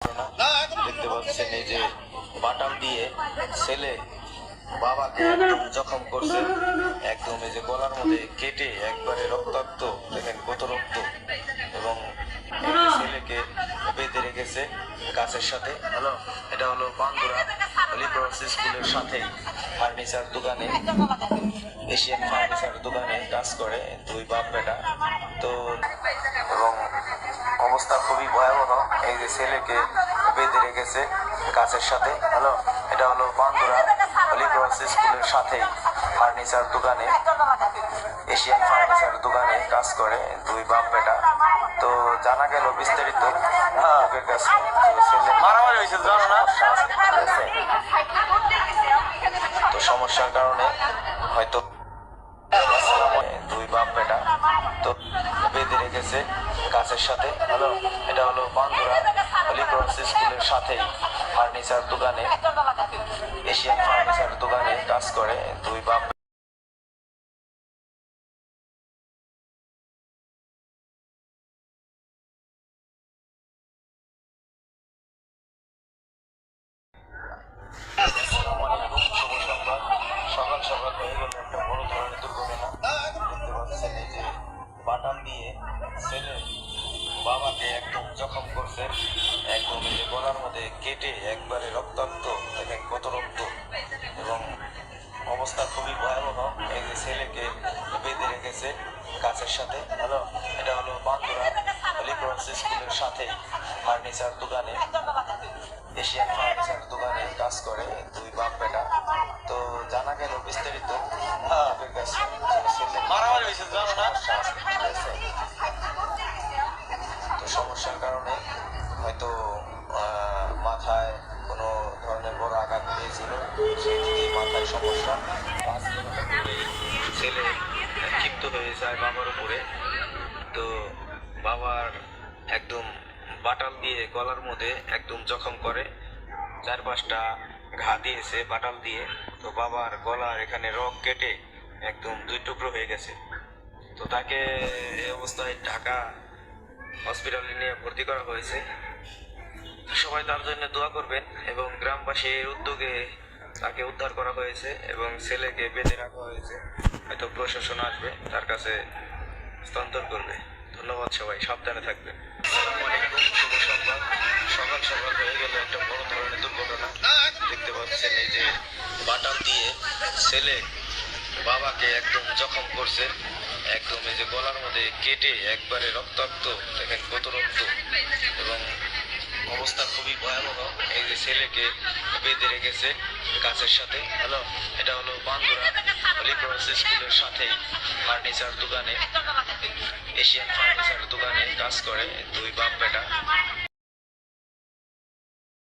দেখতে পাচ্ছেন এই যে বাটাম দিয়ে ছেলে বাবাকে একদম জখম করছে, একদম এই যে গলার মধ্যে কেটে একবারে রক্তাক্ত, দেখেন কত রক্ত। এবং এই যে ছেলেকে বেঁধে রেখেছে গাছের সাথে। হ্যালো, এটা হলো বান্দুরা হলিক্রস স্কুলের সাথেই ফার্নিচার দোকানে, এশিয়ান ফার্নিচার দোকানে কাজ করে দুই বাপ বেটা। তো এবং অবস্থা খুবই ভয়াবহ। এই যে ছেলেকে বেঁধে রেখেছে গাছের সাথে। হ্যালো, এটা হলো বান্দুরা হলিক্রস স্কুলের সাথেই ফার্নিচার দোকানে, এশিয়ান ফার্নিচার দোকানে কাজ করে দুই বাপ বেটা। তো জানা গেল বিস্তারিত লোকের কাছে তো সমস্যার কারণে হয়তো দুই বাপ বেটা তো বেঁধে রেখেছে গাছের সাথে। হ্যালো, এটা হলো বান্দুরা হলিক্রস স্কুলের সাথেই ফার্নিচার দোকানে, এশিয়ান ফার্নিচার দোকানে কাজ করে দুই বাপ। সকাল সকাল হয়ে গেল একটা বড় ধরনের দুর্ঘটনা। দেখতে পাচ্ছেন এই যে বাটাম দিয়ে ছেলে বাবাকে একদম জখম করছে, একদম এই যে গলার মধ্যে কেটে একবারে রক্তাক্ত, দেখেন কত রক্ত। এবং অবস্থা খুবই ভয়াবহ। এই যে ছেলেকে বেঁধে রেখেছে গাছের সাথে। হ্যালো, এটা হলো বান্দুরা হলিক্রস স্কুলের সাথেই ফার্নিচার দোকানে, এশিয়ান ফার্নিচার দোকানে কাজ করে দুই বাপ বেটা। তো জানা গেল বিস্তারিত লোকের কাছে তো সমস্যার কারণে হয়তো মাথায় কোনো ধরনের বড় আঘাত পেয়েছিল, সেই থেকেই মাথায় সমস্যা। ছেলে ক্ষিপ্ত হয়ে যায় বাবার উপরে। তো বাবার একদম বাটাল দিয়ে গলার মধ্যে একদম জখম করে, 4-5টা ঘা দিয়েছে বাটাল দিয়ে। তো বাবার গলার এখানে রগ কেটে একদম 2 টুকরো হয়ে গেছে। তো তাকে এই অবস্থায় ঢাকা হসপিটালে নিয়ে ভর্তি করা হয়েছে। সবাই তার জন্য দোয়া করবেন এবং গ্রামবাসীর উদ্যোগে তাকে উদ্ধার করা হয়েছে এবং ছেলেকে বেঁধে রাখা হয়েছে। হয়তো প্রশাসন আসবে, তার কাছে হস্তান্তর করবে। ধন্যবাদ, সবাই সাবধানে থাকবেন। শুভ সংবাদ। সকাল সকাল হয়ে গেল একটা বড় ধরনের দুর্ঘটনা। দেখতে পাচ্ছেন এই যে বাটাম দিয়ে ছেলে বাবাকে একদম জখম করছে, একদম এই যে গলার মধ্যে কেটে একবারে রক্তাক্ত, দেখেন কত রক্ত। এবং অবস্থা খুবই ভয়াবহ। এই যে ছেলেকে বেঁধে রেখেছে গাছের সাথে। হ্যালো, এটা হলো বান্দুরা হলিক্রস স্কুলের সাথেই ফার্নিচার দোকানে, এশিয়ান ফার্নিচার দোকানে কাজ করে দুই বাপ বেটা।